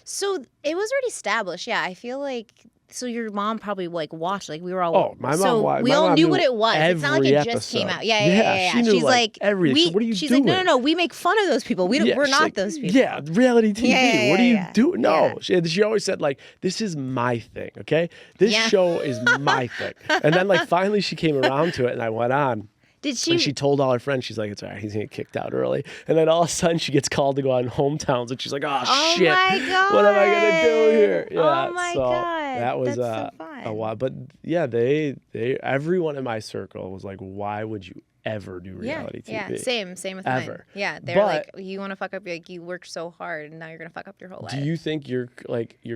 So it was already established. Yeah, I feel like. So your mom probably like watched, like we were all. Oh, my mom watched. We all knew what it was. It's not like it episode. just came out. Yeah. She knew she's like everything. So what are you she's doing? like, no. We make fun of those people. We're not those people. Yeah, reality TV. What are you doing? No, Yeah. she always said like, "This is my thing." Okay, this show is my thing. And then like finally she came around to it, and I went on. Did she? And she told all her friends, she's like, "It's all right, he's gonna get kicked out early." And then all of a sudden she gets called to go on Hometowns, and she's like, "Oh shit, my God. What am I gonna do here?" Yeah, oh my God. That was That's so fun. a while. But yeah, everyone in my circle was like, "Why would you ever do reality TV?" Yeah, same with ever. mine. Yeah, they're like, you want to fuck up, like you worked so hard, and now you're gonna fuck up your whole life. Do you think your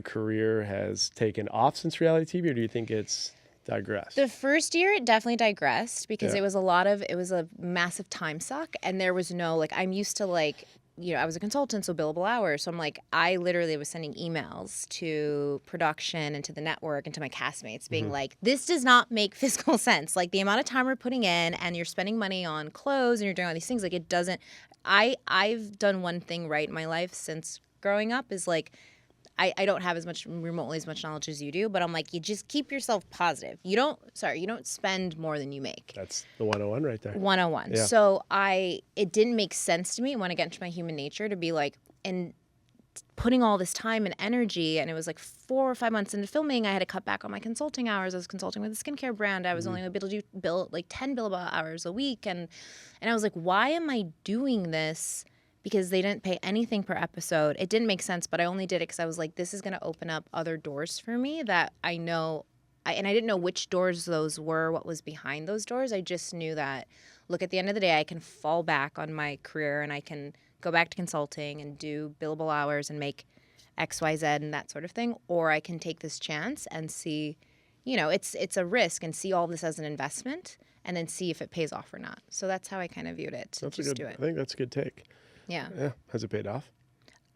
career has taken off since reality TV, or do you think it's digressed? The first year it definitely digressed because it was a massive time suck, and there was no I'm used to I was a consultant, so billable hours. So I'm like, I literally was sending emails to production and to the network and to my castmates being like, this does not make fiscal sense. Like the amount of time we're putting in and you're spending money on clothes and you're doing all these things, like it doesn't, I've done one thing right in my life since growing up is like, I don't have remotely as much knowledge as you do, but I'm like, you just keep yourself positive. You don't spend more than you make. That's the 101 right there. 101. Yeah. So it didn't make sense to me when I get into my human nature to be like, and putting all this time and energy, and it was like 4 or 5 months into filming, I had to cut back on my consulting hours. I was consulting with a skincare brand. I was only able to do 10 billable hours a week. And I was like, why am I doing this? Because they didn't pay anything per episode. It didn't make sense, but I only did it because I was like, this is going to open up other doors for me that I know. And I didn't know which doors those were, what was behind those doors. I just knew that, look, at the end of the day, I can fall back on my career and I can go back to consulting and do billable hours and make X, Y, Z and that sort of thing. Or I can take this chance and see, it's a risk and see all this as an investment and then see if it pays off or not. So that's how I kind of viewed it. Do it. I think that's a good take. Yeah. Yeah. Has it paid off?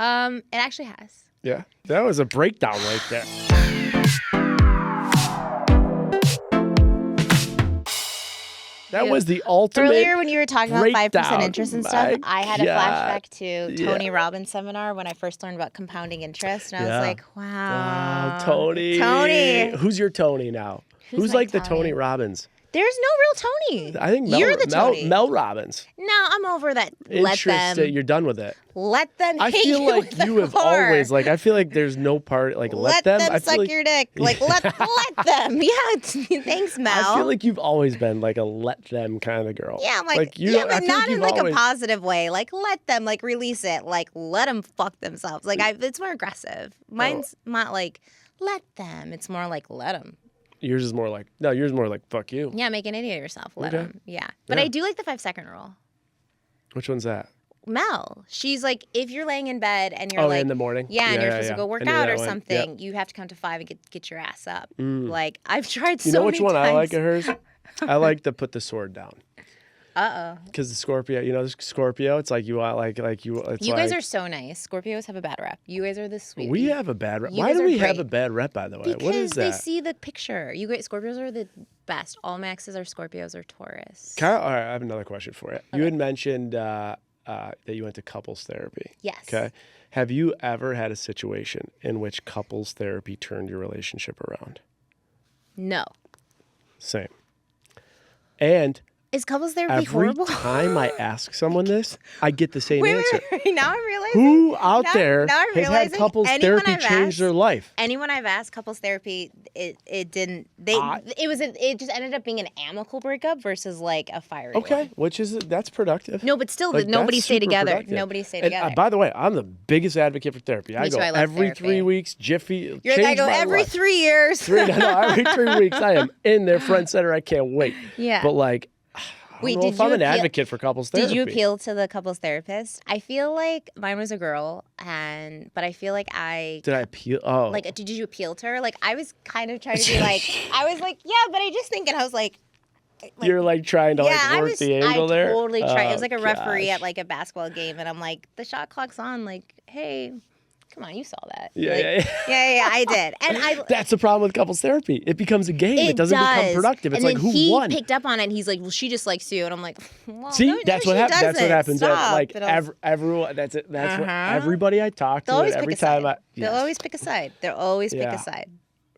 It actually has. Yeah. That was a breakdown right there. That was the ultimate. Earlier when you were talking about 5% interest and stuff, I had a God. flashback to Tony Robbins' seminar when I first learned about compounding interest. And I was like, wow. Tony. Who's your Tony now? Who's like the Tony Robbins? There's no real Tony. I think you're the Tony. Mel Robbins. No, I'm over that. Interesting. You're done with it. Let them I hate feel you like with you the have car. always I feel like there's no part let them. I feel suck your dick. Like let them. Yeah. Thanks, Mel. I feel like you've always been like a let them kind of girl. Yeah, I'm like but not in a positive way. Like let them release it. Like let them fuck themselves. Like it's more aggressive. Mine's not like let them. It's more like let them. Yours is more like fuck you. Yeah, make an idiot of yourself. Let them. Yeah. But I do like the 5-second rule. Which one's that? Mel. She's like, if you're laying in bed and you're in the morning? Yeah, and you're supposed to go work out or something, you have to count to 5 and get your ass up. Like, I've tried so many times. You know which one I like of hers? I like to put the sword down. Because the Scorpio, Scorpio, it's like you want You guys are so nice. Scorpios have a bad rep. You guys are the sweet. We have a bad rep. You Why guys do are we have great. a bad rep, by the way? Because What is they that? see the picture. You guys, Scorpios are the best. All Maxes are Scorpios or Taurus. All right, I have another question for you. Okay. You had mentioned that you went to couples therapy. Yes. Okay. Have you ever had a situation in which couples therapy turned your relationship around? No. Same. And Is couples therapy horrible? every time I ask someone this, I get the same answer. Wait. Now I'm realizing. Who out there now I'm has had realizing couples anyone therapy I've change asked- their life? Anyone I've asked couples therapy, it didn't. It just ended up being an amicable breakup versus like a fiery Okay, one. that's productive. No, but still, Like, nobody that's stayed super together. productive. Nobody stayed And, together. by the way, I'm the biggest advocate for therapy. I Me go too, I love every therapy. 3 weeks. Jiffy, You're change I go my every life. 3 years. Every 3 weeks, I am in there front and center. I can't wait. Yeah. But like, I don't know if I'm an advocate for couples therapy. Did you appeal to the couples therapist? I feel like mine was a girl, but I feel like Did I appeal? Oh, like, did you appeal to her? Like, I was kind of trying to be like, I was like, yeah, but I just think, and I was like, you're like trying to work the angle there. I totally tried. It was like a Oh, referee gosh. at like a basketball game, and I'm like, the shot clock's on. Like, hey, come on, you saw that. Yeah, like, yeah, I did, and That's the problem with couples therapy. It becomes a game. It doesn't become productive. It's and like then who won? He picked up on it, and he's like, well, she just likes you, and I'm like, well, See, no, that's she what happens. That's what doesn't. happens. Stop. Like And I was- everyone. That's it. That's what everybody I talk to. They'll always and every pick a time side. yes. They'll always pick a side. They'll always pick Yeah. a side.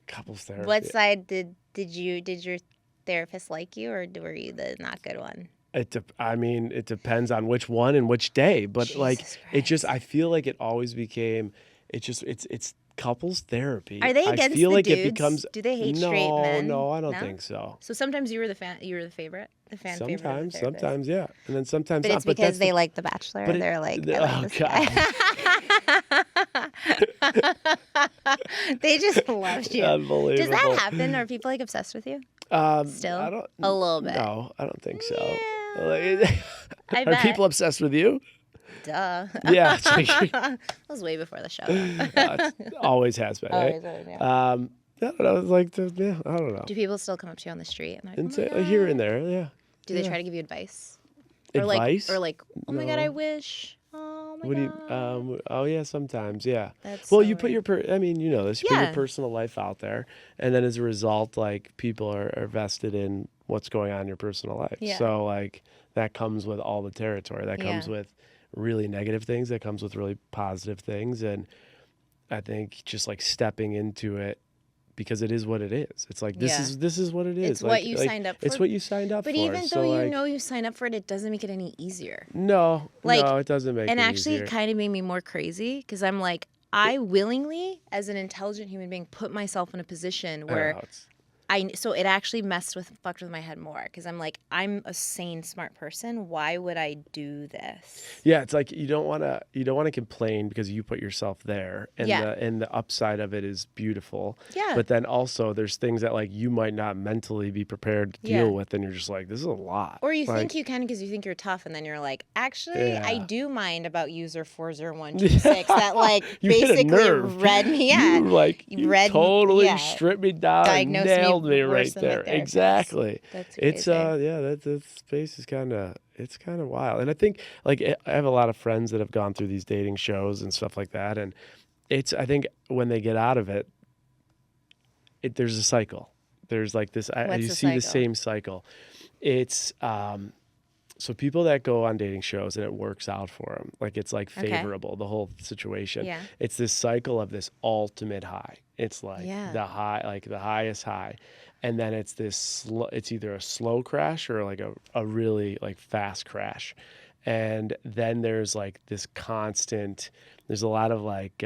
Couples therapy. What side did your therapist like you, or were you the not good one? It depends on which one and which day. But Jesus like, it just. Christ. I feel like it always became. It's couples therapy. Are they I against feel the like dudes? it becomes. Do they hate straight men? No, I don't think so. So sometimes you were the fan. You were the favorite. The fan favorite. Of the therapist. Sometimes, yeah, and then sometimes But not. it's because that's they the- like The Bachelor. but it- They're like, the- I like oh, this God. guy. They just love you. Unbelievable. Does that happen? Are people like obsessed with you? Still? I don't. A little bit. No, I don't think so. Yeah. Like, I are bet. people obsessed with you? Duh. Yeah, it's like- That was way before the show. it always has been. Always, eh? yeah. I don't know. It's like, I don't know. Do people still come up to you on the street and they're like, And oh say, my God? here and there, yeah. Do they try to give you advice? Advice? Or like, oh my God, No. I wish. Oh my What do God. you? Oh yeah, sometimes, yeah. That's Well, so you put right. your. I mean, you know this. You put Yeah. your personal life out there, and then as a result, like people are vested in what's going on in your personal life. Yeah. So like that comes with all the territory. That comes Yeah. with really negative things. That comes with really positive things, and I think just like stepping into it. Because it is what it is. It's like this Yeah. is what it is. It's what you signed up It's for. what you signed up But for. even So, though you like, know you sign up for it, it doesn't make it any easier. no, Like, it doesn't make And it actually, easier. it kind of made me more crazy because I'm like, I willingly, as an intelligent human being, put myself in a position where it's- so it actually fucked with my head more because I'm like, I'm a sane, smart person. Why would I do this? Yeah, it's like you don't want to complain because you put yourself there, and Yeah. the upside of it is beautiful. Yeah. But then also there's things that like you might not mentally be prepared to Yeah. deal with, and you're just like, this is a lot. Or you Like, think you can because you think you're tough, and then you're like, actually, I Yeah. do mind about user 40126 that like You hit a basically nerve. read me. Yeah, You totally stripped me down, and Diagnosed me nailed me worse right than my there. therapist. Exactly. That's It's crazy. that space is kind of wild, and I think like I have a lot of friends that have gone through these dating shows and stuff like that, and I think when they get out of it, there's a cycle. There's like this. What's You the see the cycle? same cycle. It's so people that go on dating shows and it works out for them, like it's like Okay. favorable, the whole situation. Yeah. It's this cycle of this ultimate high. It's like Yeah. the high, like the highest high. And then it's this, it's either a slow crash or like a really like fast crash. And then there's like this constant, there's a lot of like,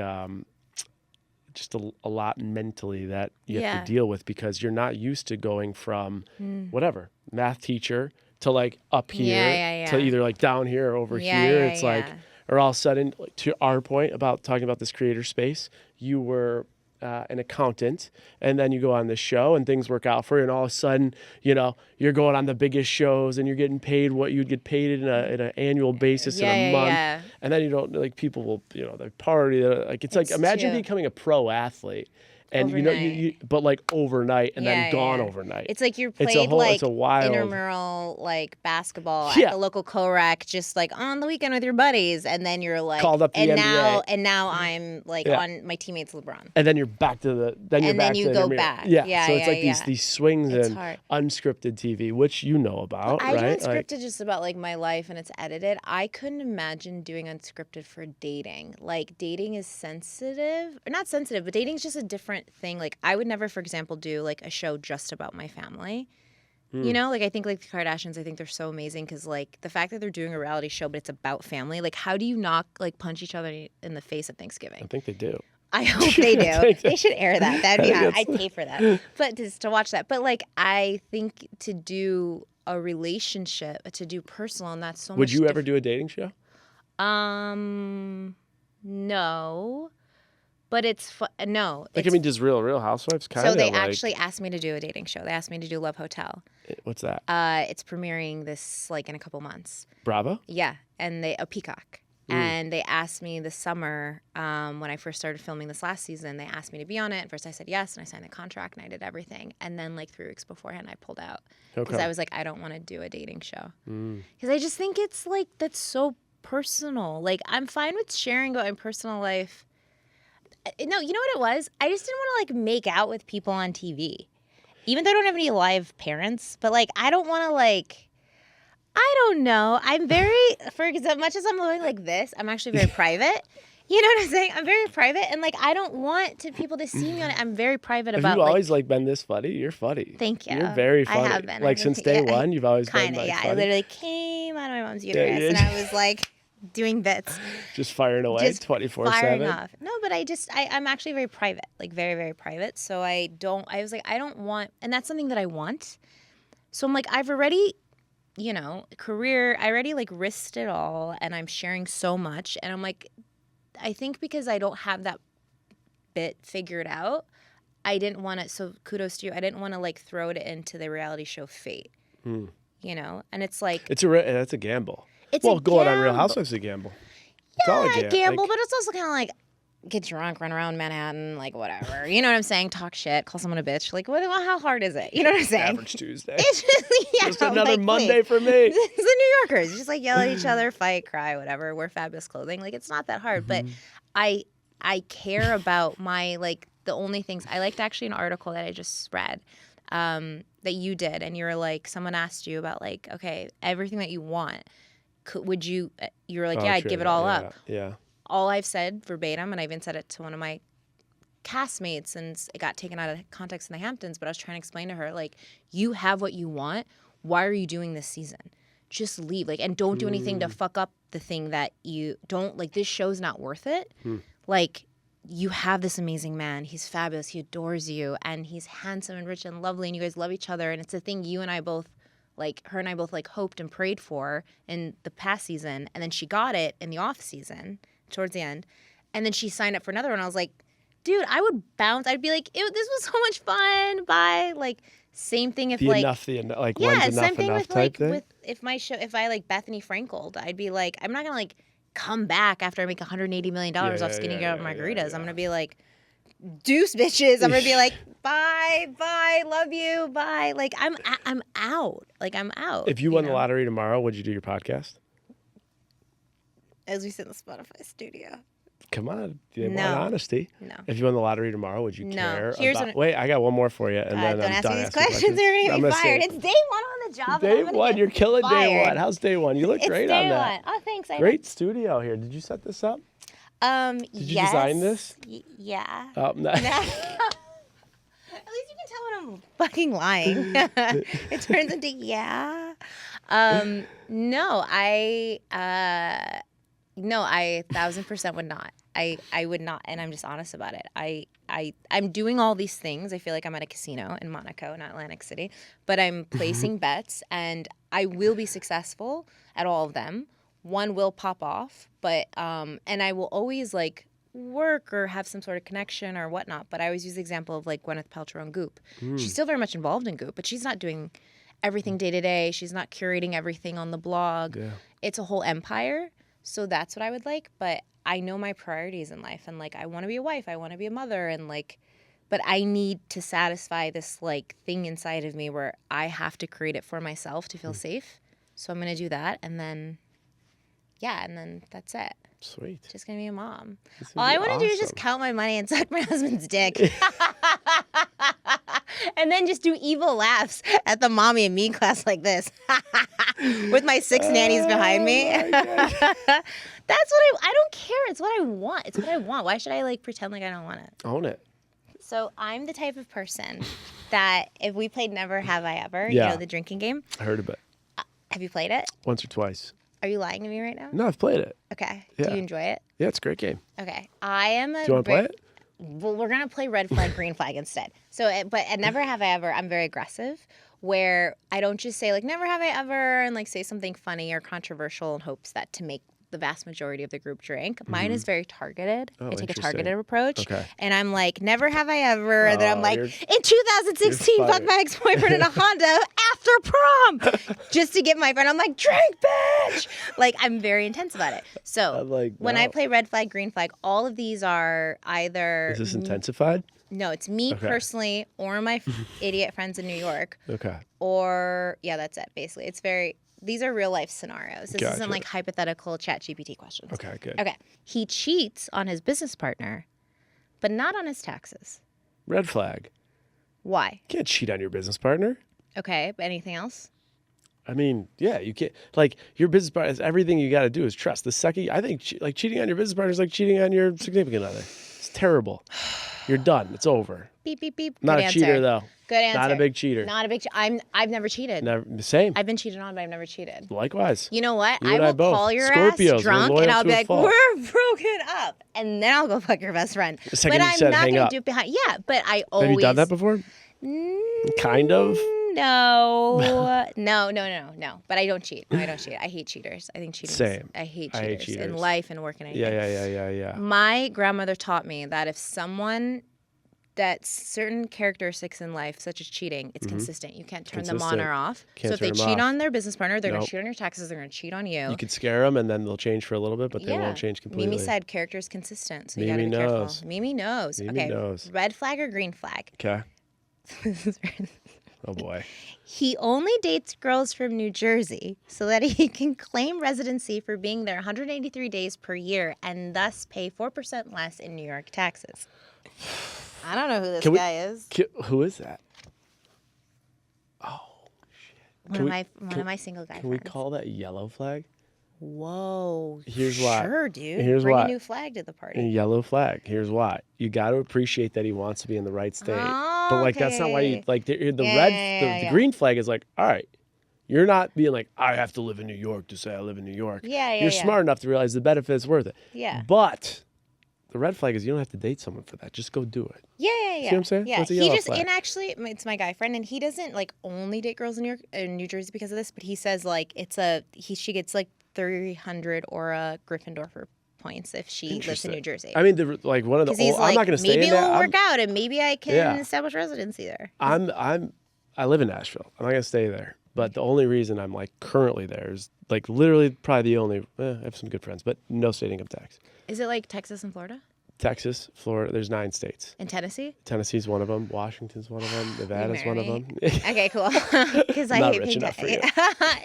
just a lot mentally that you have Yeah. to deal with because you're not used to going from whatever, math teacher to like up here Yeah. to either like down here or over Yeah, here. yeah, It's like, yeah. or all of a sudden, like, to our point about talking about this creator space, you were an accountant, and then you go on this show and things work out for you, and all of a sudden, you know, you're going on the biggest shows and you're getting paid what you'd get paid in an annual basis in a month, Yeah. and then you don't like people will, you know, they party, like it's like imagine too- becoming a pro athlete. And overnight. you but like overnight and then gone overnight. It's like you played it's a wild intramural like basketball Yeah. at the local co-rec just like on the weekend with your buddies, and then you're like Called up the NBA. now I'm like on my teammate's LeBron. And then you're back to the you go back. Yeah. So it's like these swings it's in hard. unscripted TV, which you know about, I right? do unscripted just about like my life and it's edited. I couldn't imagine doing unscripted for dating. Like dating is sensitive, or not sensitive, but dating's just a different thing. Like I would never, for example, do like a show just about my family. You know, like I think like the Kardashians, I think they're so amazing because like the fact that they're doing a reality show, but it's about family. Like how do you not like punch each other in the face at Thanksgiving? I think they do. I hope they do. They should air that. That'd be hot. I'd pay for that. But just to watch that. But like I think to do a relationship, to do personal, and that's so much. Would you ever do a dating show? No. But it's no. Like, I mean, does Real Housewives kind of So they actually asked me to do a dating show. They asked me to do Love Hotel. What's that? It's premiering this like in a couple months. Bravo? Yeah, and a Peacock. And they asked me this summer when I first started filming this last season. They asked me to be on it. At first, I said yes, and I signed the contract and I did everything. And then like 3 weeks beforehand, I pulled out because I was like, I don't want to do a dating show because I just think it's like that's so personal. Like I'm fine with sharing about my personal life. No, you know what it was? I just didn't want to like make out with people on TV. Even though I don't have any live parents, but like I don't want to like I don't know. I'm very for as much as I'm going like this, I'm actually very private. You know what I'm saying? I'm very private and like I don't want people to see me on it. I'm very private about Have you always like been this funny? You're funny. Thank you. You're very funny. I have been. Like since day one, you've always been like yeah. funny. I literally came out of my mom's uterus and I was like doing bits. Just firing away 24/7. Firing off. No, but I'm actually very private, like very, very private. So I was like, I don't want, and that's something that I want. So I'm like, I've already, career, I already like risked it all and I'm sharing so much. And I'm like, I think because I don't have that bit figured out, I didn't want to, so kudos to you, I didn't want to like throw it into the reality show fate, and it's like. That's a gamble. Going on Real Housewives is a gamble. It's all a gamble, but it's also kind of like get drunk, run around Manhattan, like whatever. You know what I'm saying? Talk shit, call someone a bitch. Like, how hard is it? You know what I'm saying? Average Tuesday. It's just, just another Monday for me. It's the New Yorkers. Just like yell at each other, fight, cry, whatever. Wear fabulous clothing. Like, it's not that hard. But I care about my, like, the only things. I liked actually an article that I just read that you did. And you were like, someone asked you about, like, okay, everything that you want. Would you were like, I'd give it all up. Yeah. All I've said verbatim, and I even said it to one of my castmates, and it got taken out of context in the Hamptons, but I was trying to explain to her, like, you have what you want. Why are you doing this season? Just leave. Like, and don't do anything to fuck up the thing that you don't, like, this show's not worth it. Like, you have this amazing man. He's fabulous. He adores you, and he's handsome and rich and lovely, and you guys love each other, and it's a thing you and I both her and I both like hoped and prayed for in the past season, and then she got it in the off season towards the end, and then she signed up for another one. I was like, dude, I would bounce. I'd be like, this was so much fun. Bye. Like same thing if when's enough same thing enough with type thing? with if I like Bethany Frankel'd, I'd be like, I'm not gonna like come back after I make $180 million off skinny girl margaritas. I'm gonna be like, deuce bitches. I'm gonna be like, bye, love you, bye. Like I'm out. Like I'm out. If you won the lottery tomorrow, would you do your podcast? As we sit in the Spotify studio. Come on, you want honesty. No. If you won the lottery tomorrow, would you care about... Wait, I got one more for you, and then don't I'm ask done me these asking questions. They're gonna be fired. It's day one on the job. Day one, you're killing day one. How's day one? You look great on that. Oh, thanks. Great studio here. Did you set this up? Did you design this? Yeah. Oh, no. At least you can tell when I'm fucking lying. It turns into yeah. No, I 1,000% would not. I would not, and I'm just honest about it. I'm doing all these things. I feel like I'm at a casino in Monaco, not Atlantic City, but I'm placing bets, and I will be successful at all of them. One will pop off, but and I will always like work or have some sort of connection or whatnot. But I always use the example of like Gwyneth Paltrow and Goop. She's still very much involved in Goop, but she's not doing everything day to day. She's not curating everything on the blog. Yeah. It's a whole empire. So that's what I would like. But I know my priorities in life, and like I want to be a wife, I want to be a mother, and like but I need to satisfy this like thing inside of me where I have to create it for myself to feel safe. So I'm gonna do that, and then that's it. Sweet. Just gonna be a mom. All I want to do is just count my money and suck my husband's dick. And then just do evil laughs at the mommy and me class like this. With my 6 nannies behind me. That's what I don't care. It's what I want. It's what I want. Why should I like pretend like I don't want it? Own it. So I'm the type of person that if we played Never Have I Ever, Yeah. you know, the drinking game. I heard of it. Have you played it? Once or twice. Are you lying to me right now? No, I've played it. Okay. Yeah. Do you enjoy it? Yeah, it's a great game. Okay. I am a. Do you want to play it? Well, we're gonna play red flag, green flag instead. So, but at Never Have I Ever, I'm very aggressive, where I don't just say like Never Have I Ever and like say something funny or controversial in hopes that to make the vast majority of the group drink. Mine is very targeted. Oh, I take a interesting. targeted approach, Okay. and I'm like Never Have I Ever, and then I'm like you're- in 2016, you're fucked funny. my ex-boyfriend in a Honda after prom, just to get my friend. I'm like drink, bitch. Like I'm very intense about it. So like when I that. play red flag, green flag, all of these are either Is this intensified? no, it's me Okay. personally or my idiot friends in New York. Okay. Or, yeah, that's it, basically. These are real life scenarios. This Gotcha. isn't like hypothetical ChatGPT questions. Okay, good. Okay. He cheats on his business partner, but not on his taxes. Red flag. Why? You can't cheat on your business partner. Okay, but anything else? I mean, yeah, you can't. Like, your business partner, everything you got to do is trust. The second, I think, like, cheating on your business partner is like cheating on your significant other. It's terrible. You're done. It's over. Beep, beep, beep. Not Good a answer. cheater, though. Good answer. Not a big cheater. Not a big I've never cheated. Never, same. I've been cheated on, but I've never cheated. Likewise. You know what? You I and I will both. call your Scorpios, we're ass drunk loyal and I'll to be a like, fault. we're broken up. And then I'll go fuck your best friend. The second but you I'm said not hang going to up. do it behind. Yeah, but I always. Have you done that before? Kind of. No. No. But I don't cheat. No, I don't cheat. I hate cheaters. I think cheating. Same. I hate I hate cheaters in cheaters. life and work and anything. Yeah. My grandmother taught me that if someone that certain characteristics in life, such as cheating, it's consistent. You can't turn them on Consistent. or off. Can't So if they turn 'em cheat off. on their business partner, they're going Nope. to cheat on your taxes. They're going to cheat on you. You could scare them and then they'll change for a little bit, but they won't change completely. Mimi said character is consistent, so you got to Mimi be knows. careful. Mimi knows. Mimi Okay. knows. Red flag or green flag? Okay. Oh, boy. He only dates girls from New Jersey so that he can claim residency for being there 183 days per year and thus pay 4% less in New York taxes. I don't know who this guy is. Who is that? Oh, shit. One of my single guy Can we friends. call that yellow flag? Whoa. Here's why. Sure, dude. Here's Bring why. a new flag to the A party. yellow flag. Here's why. You got to appreciate that he wants to be in the right state. Oh, but like that's not why you okay. like the Yeah, red yeah. the green flag is like, all right. You're not being like, I have to live in New York to say I live in New York. Yeah. You're smart enough to realize the benefit's worth it. Yeah. But the red flag is you don't have to date someone for that. Just go do it. Yeah. See what I'm saying? Yeah, What's a he yellow just flag? and actually, it's my guy friend, and he doesn't like only date girls in New Jersey because of this. But he says like she gets like 300 Aura Gryffindor points if she lives in Interesting. New Jersey. I mean, like one of the Because he's old, like, I'm not going to stay maybe in that. it'll work out, and maybe I can Yeah. establish residency there. I live in Nashville. I'm not going to stay there. But the only reason I'm like currently there is like literally probably the only, I have some good friends, but no state income tax. Is it like Texas and Florida Texas, Florida, there's 9 states. and Tennessee? Tennessee's one of them. Washington's one of them. Nevada's one of them. Okay, cool. Because I Not hate rich paying enough for you.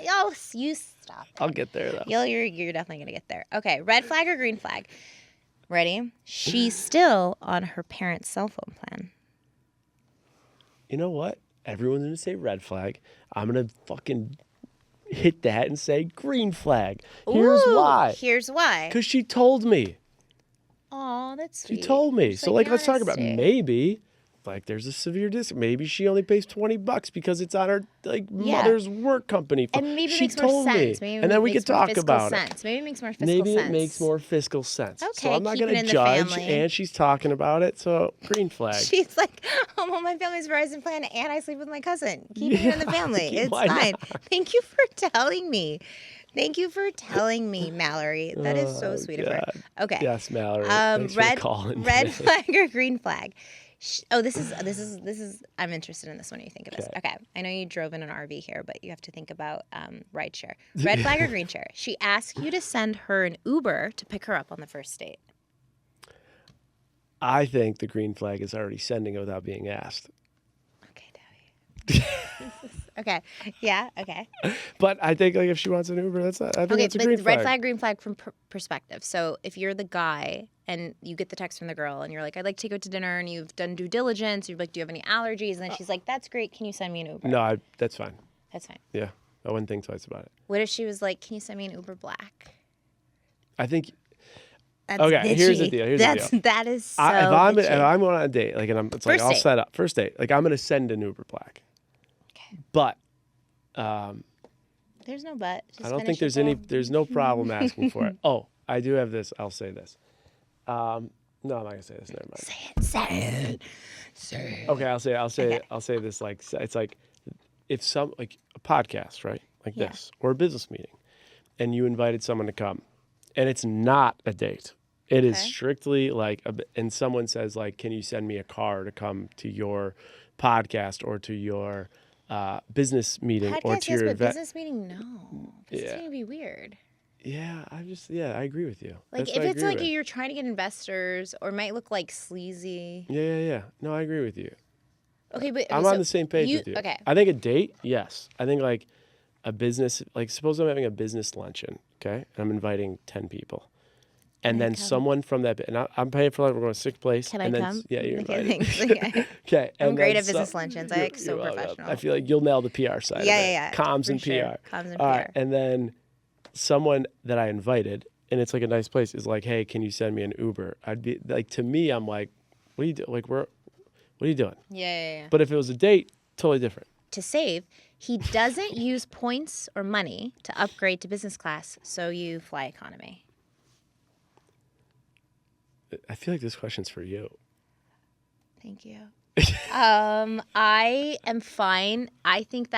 Oh, you stop. I'll get there though. You're definitely gonna get there. Okay, red flag or green flag? Ready? She's still on her parents' cell phone plan. You know what? Everyone's going to say red flag. I'm going to fucking hit that and say green flag. Here's Ooh, why. Here's why. Because she told me. Oh, that's sweet. She told me. Just So like the let's talk about honesty. maybe like there's a severe discount. Maybe she only pays $20 because it's on her like Yeah. mother's work company. And maybe it she makes more told sense. me. Maybe And it then we makes could more talk fiscal about sense. it. Maybe it makes more fiscal Maybe sense. it makes more fiscal sense. So Okay, I'm not keep it gonna in the judge. family. And she's talking about it. So green flag. She's like, I'm on my family's Verizon plan and I sleep with my cousin. Keep it in the family. It's why fine. not? Thank you for telling me. Thank you for telling me, Mallory. That is so sweet of her. Okay. Yes, Mallory. Thanks for calling. red flag or green flag? Oh, this is. I'm interested in this one. You think of this. Okay. I know you drove in an RV here, but you have to think about rideshare. Red flag or green share? She asked you to send her an Uber to pick her up on the first date. I think the green flag is already sending it without being asked. Okay, Debbie. Okay. Yeah. Okay. But I think like if she wants an Uber, that's not. I think that's a green flag. Red flag, green flag from perspective. So if you're the guy and you get the text from the girl and you're like, I'd like to take you out to dinner, and you've done due diligence, you're like, do you have any allergies? And then she's like, that's great. Can you send me an Uber? No, that's fine. That's fine. Yeah, I wouldn't think twice about it. What if she was like, can you send me an Uber Black? I think. That's Okay, bitchy. here's the deal. That is so if I'm bitchy. going on a date, like, and it's like First I'll date. set up first date. Like I'm gonna send an Uber Black. Okay. But. There's no but. Just I don't finish think it, there's no problem asking for it. Oh, I do have this. I'll say this. No, I'm not gonna say this. Never mind. Say it. Okay, I'll say Okay. it. I'll say this. Like it's like if some like a podcast, right? Like Yeah. this, or a business meeting, and you invited someone to come, and it's not a date. It is Okay. strictly like, and someone says like, "Can you send me a car to come to your podcast or to your business meeting or Podcast, to yes, your but event?" business meeting, no. Business meeting would be weird. Yeah, I agree with you. Like That's if what I it's agree like with. you're trying to get investors or might look like sleazy. Yeah. No, I agree with you. Okay, but I'm on the same page with you. Okay. I think a date, yes. I think like a business, like suppose I'm having a business luncheon, okay? And I'm inviting 10 people. And then someone from that, and I'm paying for like, we're going to a sick place. Can and I then, come? Yeah, you're Okay, invited. thanks. Okay. Okay. I'm and great then at business luncheons. I'm so welcome. professional. I feel like you'll nail the PR side of it. Yeah. Comms for and sure. PR. Comms and All PR. right. And then someone that I invited, and it's like a nice place, is like, hey, can you send me an Uber? I'd be like, to me, I'm like, what are you doing? Like, what are you doing? Yeah. But if it was a date, totally different. To save, he doesn't use points or money to upgrade to business class, so you fly economy. I feel like this question's for you. Thank you. I am fine. I think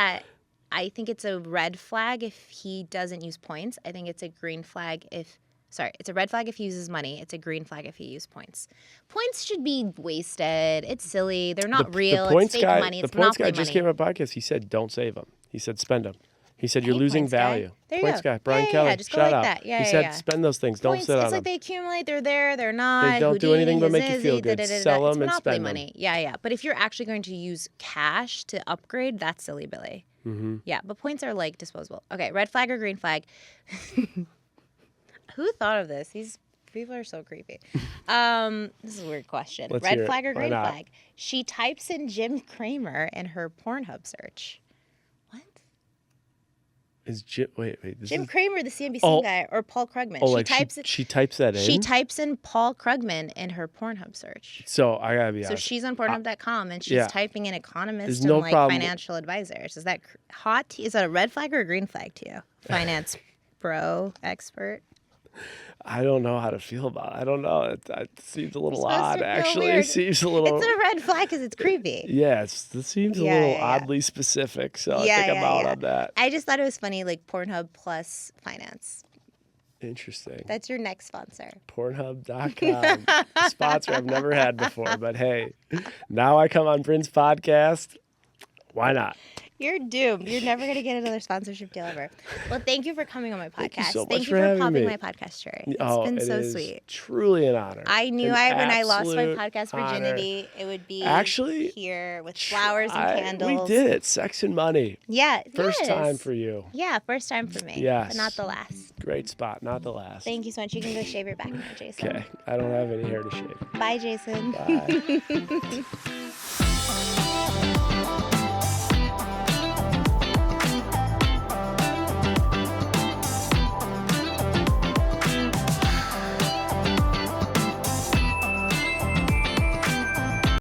it's a red flag if he doesn't use points. I think it's a green flag if it's a red flag if he uses money. It's a green flag if he uses points. Points should be wasted. It's silly. They're not real. It's fake money. It's the points guy monopoly just money. came on a podcast. He said, don't save them. He said, spend them. He said, you're Hey, losing points guy. value. There you Points go. guy, Brian Yeah, Kelly. just go shout like out. that. Yeah, he yeah, said, yeah. spend those things. Don't Points, sit on it's them. like they accumulate. They're there. They're not. They don't do anything but make you feel good. Sell It's them and monopoly spend them. money. Yeah. But if you're actually going to use cash to upgrade, that's silly, Billy. Mm-hmm. Yeah, but points are like disposable. Okay, red flag or green flag? Who thought of this? These people are so creepy. This is a weird question. Let's hear Red it. flag or Why green not? flag? She types in Jim Cramer in her Pornhub search. What? Is Jim? Wait. This Jim is, Cramer, the CNBC Oh. guy, or Paul Krugman. oh, she like types she types that in. She types in Paul Krugman in her Pornhub search. So I gotta be So honest. she's on Pornhub.com and she's yeah. typing in economist There's and no like problem. financial advisors. Is that hot? Is that a red flag or a green flag to you? Finance pro expert. I don't know how to feel about it. I don't know. It seems a little You're supposed odd, to feel actually. weird. It seems a little. It's a red flag because it's creepy. Yeah, it seems a Yeah, little yeah. oddly specific. So I think I'm out on that. I just thought it was funny, like Pornhub plus finance. Interesting. That's your next sponsor. Pornhub.com. A sponsor I've never had before, but hey, now I come on Brynn's podcast. Why not? You're doomed. You're never going to get another sponsorship deal ever. Well, thank you for coming on my podcast. Thank you so much Thank you for having popping me. my podcast cherry. It's Oh, been it so is sweet. truly an honor. I knew An when I lost my absolute podcast honor. virginity, it would be Actually, here with flowers and candles. We did it. Sex and money. Yeah. First yes. time for you. Yeah, first time for me. Yes. But not the last. Great spot. Not the last. Thank you so much. You can go shave your back now, Jason. Okay. I don't have any hair to shave. Bye, Jason. Bye.